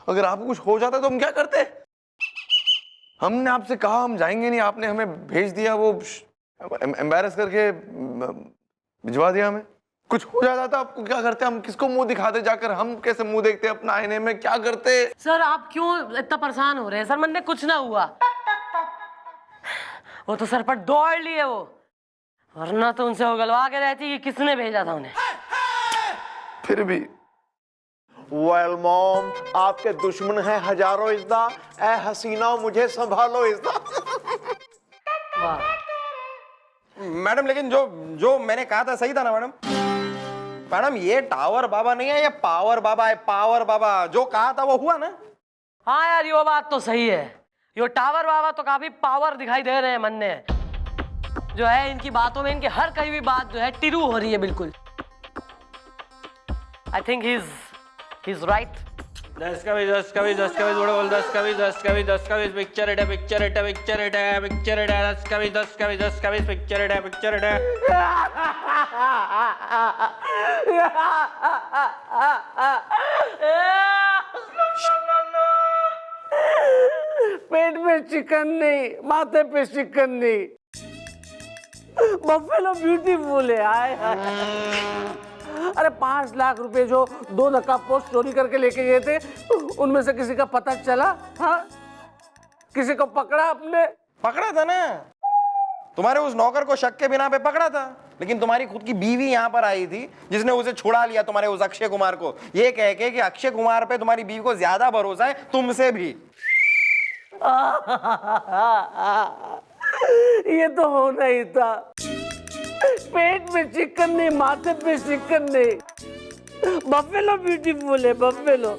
अगर आपको कुछ हो जाता तो हम क्या करते? हमने आपसे कहा हम जाएंगे नहीं, आपने हमें भेज दिया, वो एम्बैरस करके भिजवा दिया हमें। कुछ हो जाता था आपको क्या करते? हम किसको मुंह दिखाते जाकर? हम कैसे मुंह देखते अपना आईने में? क्या करते? सर आप क्यों इतना परेशान हो रहे हैं? सर मन ने कुछ ना हुआ, वो तो सर पर दौड़ लिए वो, वरना तो उनसे उगलवा के रहती कि किसने भेजा था उन्हें। फिर भी वेल मॉम, आपके दुश्मन है हजारों इज़्दा, ए हसीना मुझे संभालो इज़्दा। वाह मैडम, लेकिन जो मैंने कहा था सही था ना मैडम? मैडम ये टावर बाबा नहीं है, ये पावर बाबा है, पावर बाबा। जो कहा था वो हुआ ना? हाँ यार, ये बात तो सही है। ये टावर बाबा तो काफी पावर दिखाई दे रहे हैं मन ने, जो है इनकी बातों में, इनकी हर कहीं भी बात जो है टिरू हो रही है बिल्कुल। I think he is right. 10 का 20 बड़े बोल, 10 का 20 पिक्चर है, पिक्चर है, पिक्चर है, पिक्चर है, 10 का 20 पिक्चर है, पिक्चर है। पेट में चिकन नहीं, माथे पे चिकन नहीं, बफेलो ब्यूटीफुल है। आए अरे 5 लाख रुपए जो 2 नकाबपोश चोरी करके लेके गए थे, उनमें से किसी का पता चला? हाँ, किसी को पकड़ा आपने? पकड़ा था ना, तुम्हारे उस नौकर को शक के बिना पे पकड़ा था, लेकिन तुम्हारी खुद की बीवी यहाँ पर आई थी जिसने उसे छुड़ा लिया, तुम्हारे उस अक्षय कुमार को, ये कह के कि अक्षय कुमार पे तुम्हारी बीवी को ज्यादा भरोसा है तुमसे भी। ये तो होना ही था। पेट में चिकन नहीं, माथे पे चिकन नहीं, बफेलो ब्यूटीफुल है, बफेलो।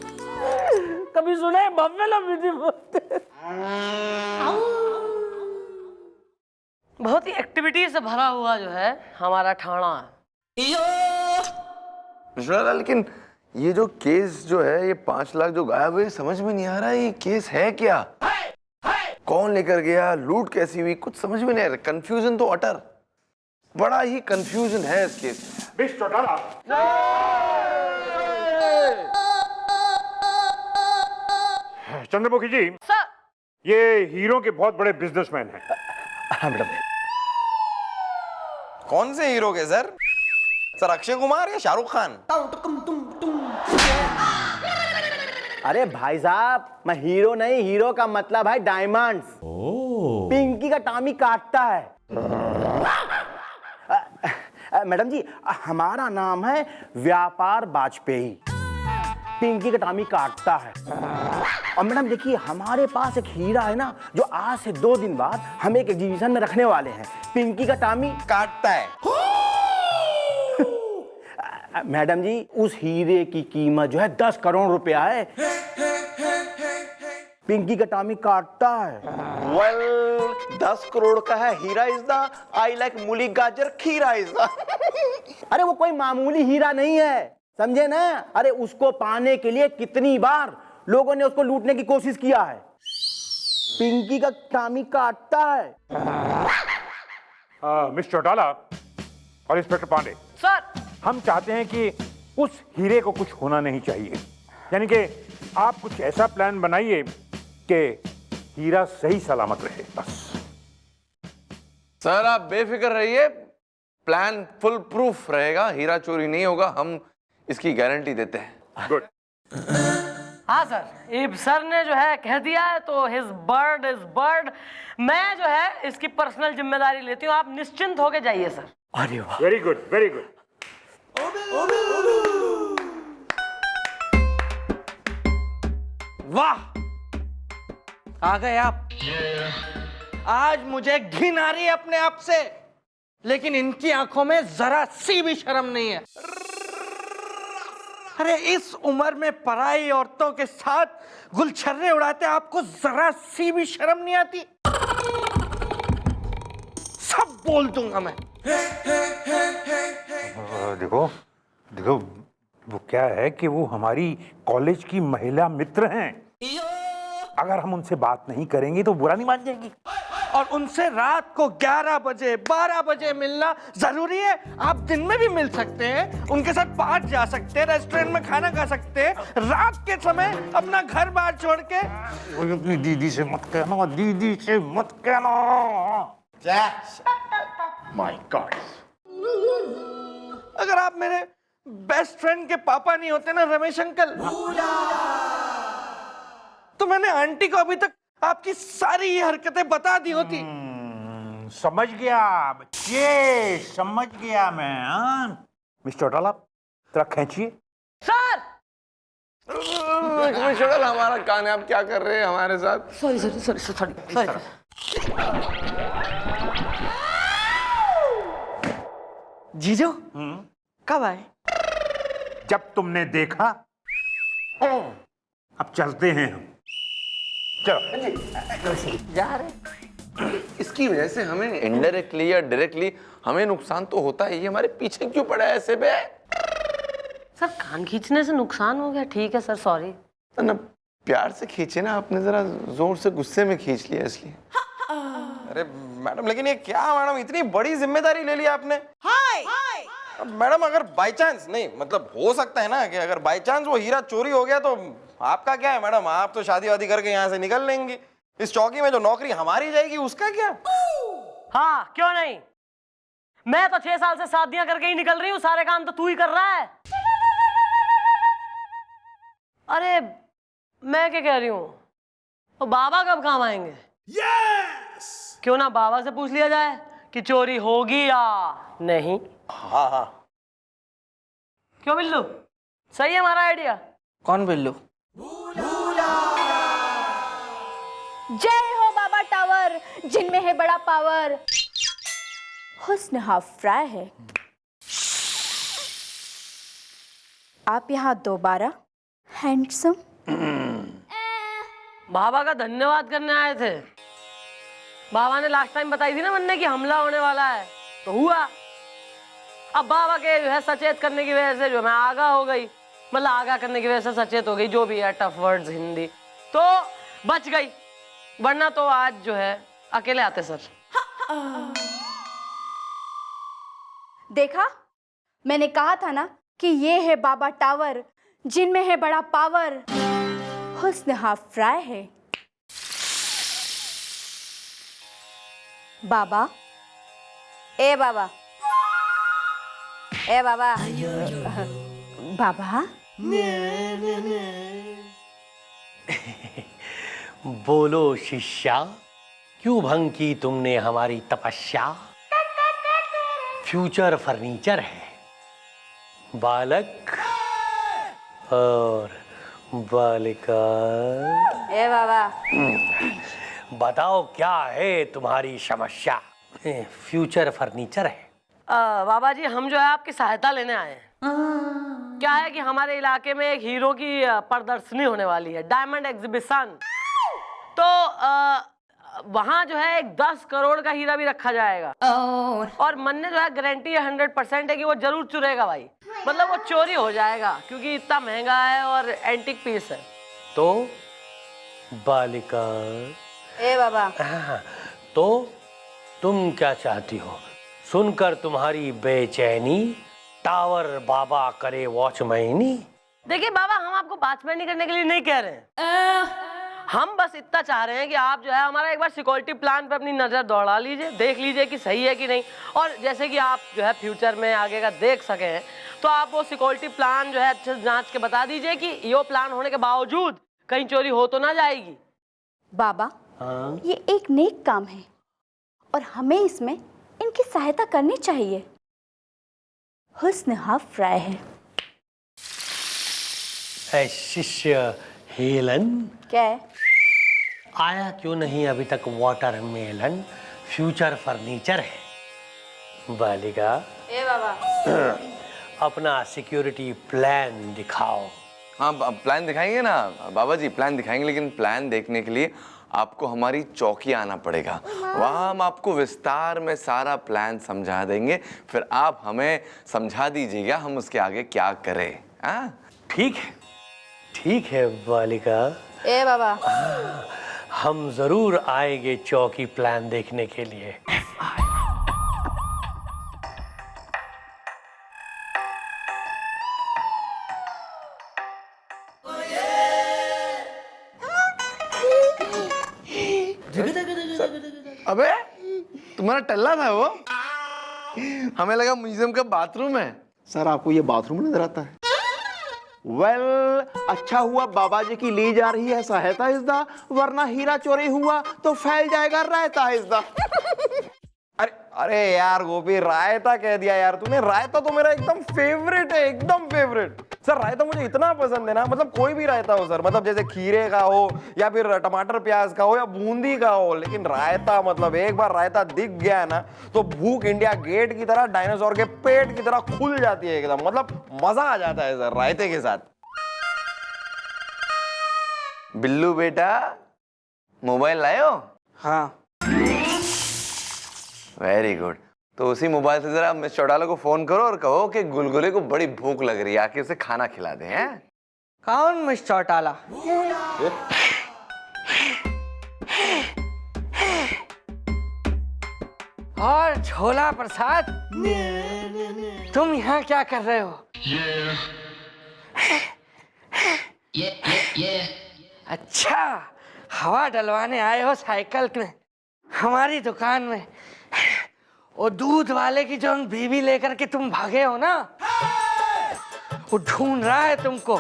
कभी सुना है बफेलो ब्यूटीफुल? बहुत ही एक्टिविटी से भरा हुआ जो है हमारा ठाणा। लेकिन ये जो केस जो है, ये 5 लाख जो गायब हुए, समझ में नहीं आ रहा ये केस है क्या? कौन लेकर गया? लूट कैसी हुई? कुछ समझ में नहीं आ रहा। कंफ्यूजन तो अटर, बड़ा ही कंफ्यूजन है इस केस में। चंद्रमुखी जी, सर ये हीरो के बहुत बड़े बिजनेसमैन हैं। हाँ मैडम। कौन से हीरो के सर? सर अक्षय कुमार या शाहरुख खान? अरे भाई साहब, मैं हीरो नहीं, हीरो का मतलब है डायमंड्स। पिंकी का टामी काटता है। मैडम जी, हमारा नाम है व्यापार वाजपेयी, पिंकी का टामी काटता है। और मैडम देखिए, हमारे पास एक हीरा है ना, जो आज से 2 दिन बाद हम एक एग्जीबिशन में रखने वाले हैं। पिंकी का टामी काटता है। मैडम जी, उस हीरे की कीमत जो है 10 करोड़ रुपया है। पिंकी का टामी काटता है। वेल 10 करोड़ का है हीरा इज़्दा, आई लाइक मूली गाजर खीरा इज़्दा। अरे वो कोई मामूली हीरा नहीं है, समझे ना? अरे उसको पाने के लिए कितनी बार लोगों ने उसको लूटने की कोशिश किया है। पिंकी का टामी काटता है। मिस्टर चौटाला और इंस्पेक्टर पांडे, सर हम चाहते हैं कि उस हीरे को कुछ होना नहीं चाहिए, यानी कि आप कुछ ऐसा प्लान बनाइए कि हीरा सही सलामत रहे, बस। सर आप बेफिक्र रहिए, प्लान फुल प्रूफ रहेगा, हीरा चोरी नहीं होगा, हम इसकी गारंटी देते हैं। गुड। हाँ सर, इब सर ने जो है कह दिया है तो हिज बर्ड इज बर्ड। मैं जो है इसकी पर्सनल जिम्मेदारी लेती हूँ, आप निश्चिंत होके जाइए सर। अरे वाह, वेरी गुड, वेरी गुड। वाह, आ गए आप। आज मुझे घिन आ रही है अपने आप से, लेकिन इनकी आंखों में जरा सी भी शर्म नहीं है। अरे इस उम्र में पराई औरतों के साथ गुलछर्रे उड़ाते आपको जरा सी भी शर्म नहीं आती? सब बोल दूंगा मैं। देखो देखो, वो क्या है कि वो हमारी कॉलेज की महिला मित्र हैं। अगर हम उनसे बात नहीं करेंगे तो बुरा नहीं मान जाएंगी। और उनसे रात को 11 बजे 12 बजे मिलना जरूरी है? आप दिन में भी मिल सकते हैं, उनके साथ पार्क जा सकते हैं, रेस्टोरेंट में खाना खा सकते हैं, रात के समय अपना घर बार छोड़ के। दीदी से मत कहना, दीदी से मत कहना। My God. अगर आप मेरे बेस्ट फ्रेंड के पापा नहीं होते ना रमेश अंकल, तो मैंने आंटी को अभी तक आपकी सारी ये हरकतें बता दी होती। समझ गया बच्चे, समझ गया मैं। हाँ मिस्टर चौटाला, जरा खींचिए। सर मिस्टर, हमारा कान है, आप क्या कर रहे हैं हमारे साथ? Sorry sorry sorry sorry sorry. जीजू कब आए? जब तुमने देखा। अब चलते हैं हम। चलो। जा रहे। इसकी वजह से हमें इनडायरेक्टली या डायरेक्टली हमें नुकसान तो होता है। ये हमारे पीछे क्यों पड़ा है ऐसे बे? सर कान खींचने से नुकसान हो गया, ठीक है सर, सॉरी। ना प्यार से खींचे ना, आपने जरा जोर से गुस्से में खींच लिया इसलिए। अरे मैडम, लेकिन ये क्या मैडम, इतनी बड़ी जिम्मेदारी ले ली आपने। मैडम अगर बाई चांस, नहीं मतलब हो सकता है ना कि अगर बाई चांस वो हीरा चोरी हो गया तो आपका क्या है मैडम? आप तो शादी वादी करके यहाँ से निकल लेंगे। इस चौकी में जो नौकरी हमारी जाएगी उसका क्या? हाँ क्यों नहीं, मैं तो 6 साल से शादियां करके ही निकल रही हूँ, सारे काम तो तू ही कर रहा है। अरे मैं क्या कह रही हूँ, तो बाबा कब काम आएंगे? क्यों ना बाबा से पूछ लिया जाए कि चोरी होगी या नहीं। हाँ हाँ। क्यों बिल्लू, सही है हमारा आइडिया? कौन बिल्लू? जय हो बाबा टावर, जिनमें है बड़ा पावर। हुस्न हाफ फ्राई है। आप यहाँ दोबारा हैंडसम। बाबा का धन्यवाद करने आए थे। बाबा ने लास्ट टाइम बताई थी ना मन्ने कि हमला होने वाला है, तो हुआ। अब बाबा के जो है सचेत करने की वजह से जो मैं आगाह हो गई, मतलब आगाह करने की वजह से सचेत हो गई, जो भी है टफ वर्ड्स हिंदी, तो बच गई, वरना तो आज जो है अकेले आते सर। देखा, मैंने कहा था ना कि ये है बाबा टावर, जिनमें है बड़ा पावर। हुस्न हाफ फ्राई है। बाबा, ए बाबा, ए बाबा, बाबा। बोलो शिष्या, क्यों भंग की तुमने हमारी तपस्या? फ्यूचर फर्नीचर है, बालक और बालिका। ए बाबा, बताओ क्या है तुम्हारी समस्या? फ्यूचर फर्नीचर है। बाबा जी, हम जो है आपकी सहायता लेने आए हैं। क्या है कि हमारे इलाके में एक हीरो की प्रदर्शनी होने वाली है, डायमंड एग्जीबिशन। तो वहाँ जो है एक 10 करोड़ का हीरा भी रखा जाएगा। और मन ने जो है गारंटी 100% है कि वो जरूर चुरेगा भाई, मतलब वो चोरी हो जाएगा, क्योंकि इतना महंगा है और एंटीक पीस है। तो बालिका, ए बाबा, तो तुम क्या चाहती हो? सुनकर तुम्हारी बेचैनी, टावर बाबा करे वॉचमैनी। देखिए बाबा, हम आपको वॉचमैनी करने के लिए नहीं कह रहे हैं। हम बस इतना चाह रहे हैं कि आप जो है हमारा एक बार सिक्योरिटी प्लान पे अपनी नजर दौड़ा लीजिए, देख लीजिए कि सही है कि नहीं। और जैसे कि आप जो है फ्यूचर में आगे का देख सकें, तो आप वो सिक्योरिटी प्लान जो है अच्छे से जांच के बता दीजिए कि ये प्लान होने के बावजूद कहीं चोरी हो तो ना जाएगी। बाबा, ये एक नेक काम है और हमें इसमें इनकी सहायता करनी चाहिए। हुस्न हाफ फ्राई है। शिष्य हेलन, क्या है? आया क्यों नहीं अभी तक वाटरमेलन? फ्यूचर फर्नीचर है। बालिका, ए बाबा, अपना सिक्योरिटी प्लान दिखाओ। हाँ प्लान दिखाएंगे ना बाबा जी, प्लान दिखाएंगे, लेकिन प्लान देखने के लिए आपको हमारी चौकी आना पड़ेगा। वहाँ हम आपको विस्तार में सारा प्लान समझा देंगे, फिर आप हमें समझा दीजिएगा हम उसके आगे क्या करें। हाँ ठीक है, ठीक है बालिका। ए बाबा, हम जरूर आएंगे चौकी प्लान देखने के लिए। अबे तुम्हारा टल्ला था वो, हमें लगा म्यूजियम का बाथरूम है। सर आपको ये बाथरूम नजर आता है? वेल, अच्छा हुआ बाबा जी की ली जा रही है सहायता इज़दा, वरना हीरा चोरी हुआ तो फैल जाएगा रायता इज़दा। अरे अरे यार गोपी, रायता कह दिया यार तूने। रायता तो मेरा एकदम फेवरेट है, एकदम फेवरेट। सर रायता मुझे इतना पसंद है ना, मतलब कोई भी रायता हो सर, मतलब जैसे खीरे का हो या फिर टमाटर प्याज का हो या बूंदी का हो, लेकिन रायता मतलब एक बार रायता दिख गया है ना तो भूख इंडिया गेट की तरह, डायनासोर के पेट की तरह खुल जाती है एकदम, मतलब मजा आ जाता है सर रायते के साथ। बिल्लू बेटा, मोबाइल लायो? हाँ। Very good. तो उसी मोबाइल से जरा मिस चौटाला को फोन करो और कहो कि गुलगुले को बड़ी भूख लग रही है, आके उसे खाना खिला दे। हैं? कौन मिस चौटाला? और झोला प्रसाद, तुम यहाँ क्या कर रहे हो? अच्छा, हवा डलवाने आए हो साइकिल में हमारी दुकान में। वो दूध वाले की जो बीवी लेकर के तुम भागे हो ना, वो ढूंढ रहा है तुमको।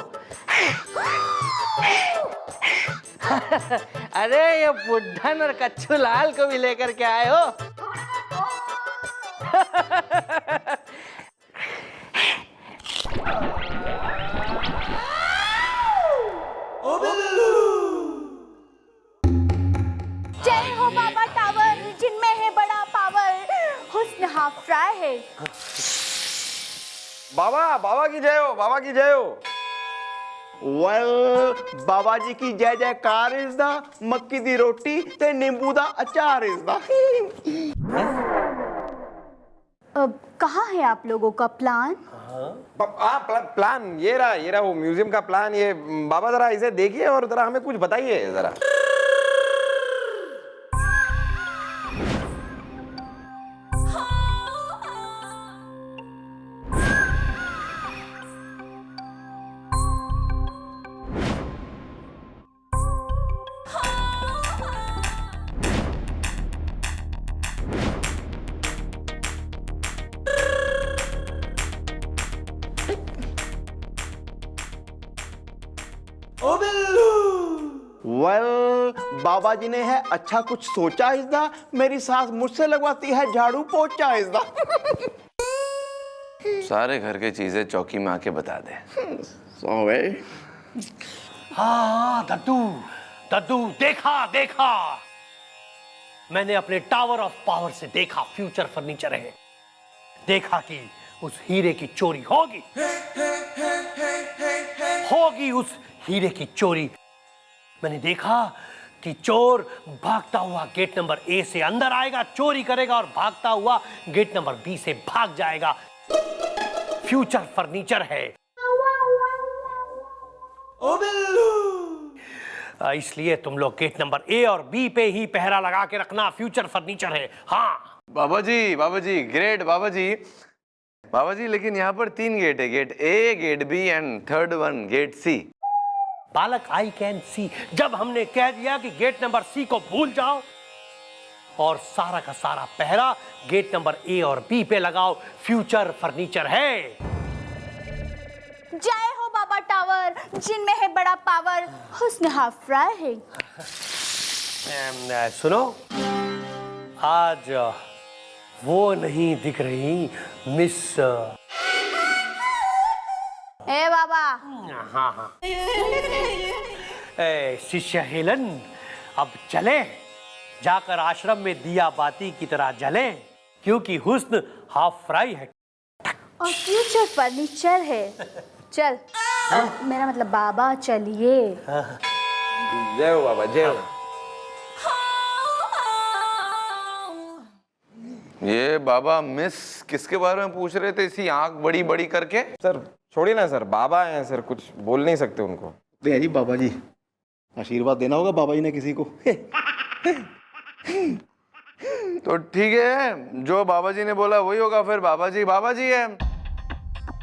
अरे ये बुढ़न और कच्छू लाल को भी लेकर के आए हो। जय हो बाबा टावर, जिनमें है बड़ा पावर, हुस्न हाफ फ्राई है। बाबा की जय हो, बाबा की जय हो। वेल, बाबा जी की जय जयकार इज़दा, मक्की दी रोटी ते नींबू दा अचार इज़दा। अब कहाँ है आप लोगों का प्लान? प्लान ये रहा वो म्यूजियम का प्लान। ये बाबा जरा इसे देखिए और जरा हमें कुछ बताइए जरा। वेल, बाबा जी ने है अच्छा कुछ सोचा इज़दा, मेरी सास मुझसे लगवाती है झाड़ू पोछा इज़दा। सारे घर के चीजें चौकी में आके बता दे। हाँ दद्दू, देखा मैंने अपने टावर ऑफ पावर से देखा फ्यूचर फर्नीचर है। देखा कि उस हीरे की चोरी होगी उस हीरे की चोरी। मैंने देखा कि चोर भागता हुआ गेट नंबर ए से अंदर आएगा, चोरी करेगा और भागता हुआ गेट नंबर बी से भाग जाएगा। फ्यूचर फर्नीचर है। इसलिए तुम लोग गेट नंबर ए और बी पे ही पहरा लगा के रखना। फ्यूचर फर्नीचर है। हाँ बाबा जी ग्रेट बाबा जी, लेकिन यहाँ पर 3 गेट है, gate A, gate B and third one gate C. बालक आई कैन सी। जब हमने कह दिया कि गेट नंबर सी को भूल जाओ और सारा का सारा पहरा गेट नंबर ए और बी पे लगाओ, फ्यूचर फर्नीचर है। जय हो बाबा टावर, जिनमें है बड़ा पावर, हुस्न हाफ फ्राई है। सुनो, आज वो नहीं दिख रही मिस। ए बाबा। हाँ शिष्य हेलन, अब चले जाकर आश्रम में दिया बाती की तरह जले, क्योंकि हुस्न हाफ फ्राई है और फ्यूचर फर्नीचर है। चल, मेरा मतलब बाबा चलिए। जय हो बाबा, जय हो। ये बाबा मिस किसके बारे में पूछ रहे थे इसी आंख बड़ी बड़ी करके? सर छोड़िए ना सर, बाबा हैं सर, कुछ बोल नहीं सकते उनको। जी बाबा जी, आशीर्वाद देना होगा बाबा जी ने किसी को। तो ठीक है, जो बाबा जी ने बोला वही होगा। फिर बाबा जी है।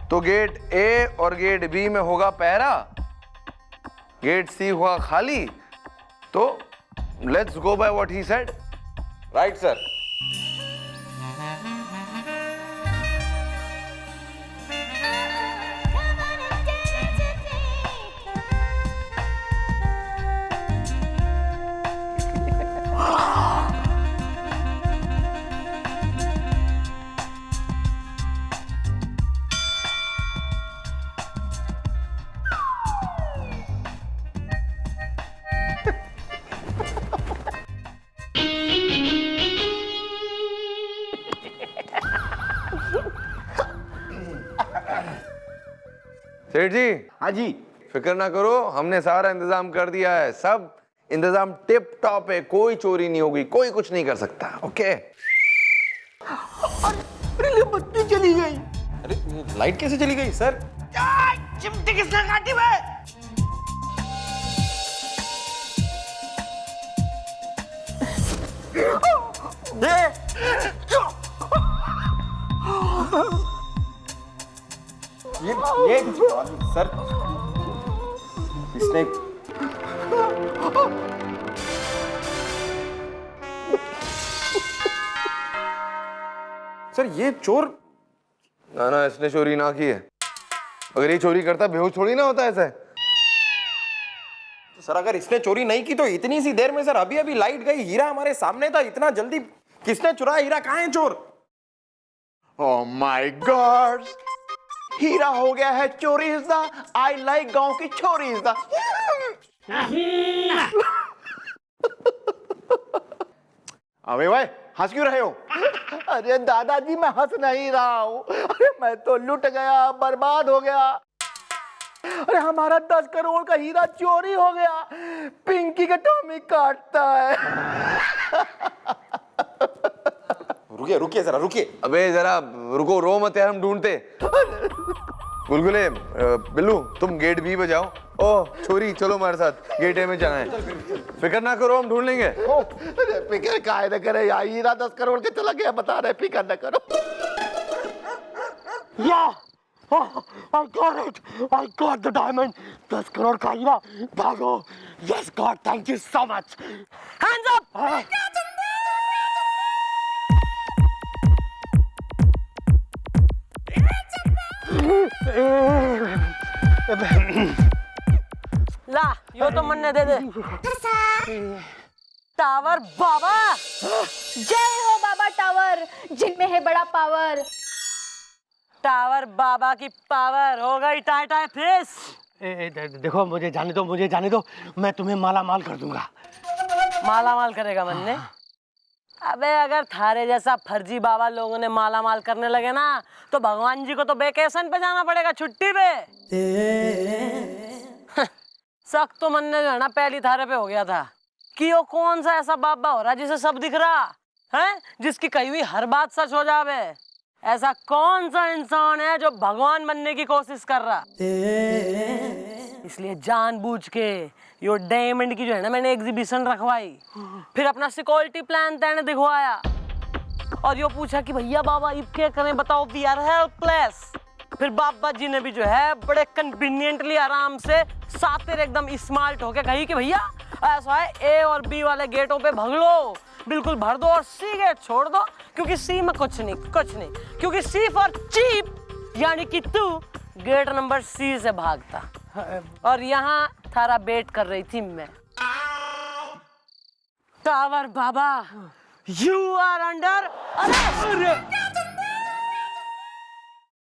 तो गेट ए और गेट बी में होगा पहरा, गेट सी हुआ खाली। तो let's go by what he said. Right sir. सेठ जी, हाँ जी। फिक्र ना करो, हमने सारा इंतजाम कर दिया है। सब इंतजाम टिप टॉप है, कोई चोरी नहीं होगी, कोई कुछ नहीं कर सकता। ओके। अरे बत्ती चली गई। अरे लाइट कैसे चली गई सर? चिमटी किसने काटी भाई? ये सर, इसने सर ये चोर। ना इसने चोरी ना की है। अगर ये चोरी करता बेहोश थोड़ी ना होता ऐसे। सर अगर इसने चोरी नहीं की तो इतनी सी देर में सर अभी अभी लाइट गई, हीरा हमारे सामने था, इतना जल्दी किसने चुराया हीरा? कहाँ है चोर? ओह माय गॉड, हीरा हो गया है चोरी इज़दा। आई लाइक गांव की चोरी इज़दा। अबे भाई हंस क्यों रहे हो? अरे दादाजी मैं हंस नहीं रहा हूं। अरे मैं तो लुट गया, बर्बाद हो गया। अरे हमारा 10 करोड़ का हीरा चोरी हो गया। पिंकी का टॉमी काटता है। रुकिए जरा रुकिए। अबे जरा रुको, रो मत यार, हम ढूंढते। गुलगुले, बिल्लू तुम गेट बी पे जाओ। ओह छोरी, चलो हमारे साथ, गेट ए में जाना है। फिक्र ना करो, हम ढूंढ लेंगे। अरे फिक्र काहे न करे यार, हीरा 10 करोड़ के चला गया, बता रहे फिक्र न करो। I got it! I got the diamond! 10 crore का हीरा! भागो! Yes God, thank you so much! Hands up! ला, यो तो मन्ने दे दे। टावर बाबा, जय हो बाबा टावर, जिनमें है बड़ा पावर। टावर बाबा की पावर हो गई टाटा फेस। देखो मुझे जाने दो, मैं तुम्हें माला माल कर दूंगा। माला माल करेगा मन्ने? अबे अगर थारे जैसा फर्जी बाबा लोगों ने माला माल करने लगे ना, तो भगवान जी को तो वेकेशन पे जाना पड़ेगा, छुट्टी पे। शक तो मन्ने जो है ना पहली थारे पे हो गया था कि वो कौन सा ऐसा बाबा हो रहा जिसे सब दिख रहा है, जिसकी कही हुई हर बात सच हो जावे। ऐसा कौन सा इंसान है जो भगवान बनने की कोशिश कर रहा? इसलिए जानबूझ के यो डायमंड की जो है ना मैंने एग्जीबिशन रखवाई, फिर अपना सिक्योरिटी प्लान तैने दिखवाया और यो पूछा कि भैया बाबा अब क्या करें बताओ, वी आर हेल्पलेस। फिर बाबा जी ने भी जो है बड़े कन्वीनियंटली आराम से सातिर एकदम स्मार्ट होके कही कि भैया ऐसा है, ए और बी वाले गेटों पे भग लो, बिल्कुल भर दो और सी गेट छोड़ दो, क्योंकि सी में कुछ नहीं, क्योंकि सी फॉर चीप, यानी कि तू गेट नंबर सी से भागता और यहाँ थारा वेट कर रही थी मैं। टावर बाबा, यू आर अंडर अरेस्ट।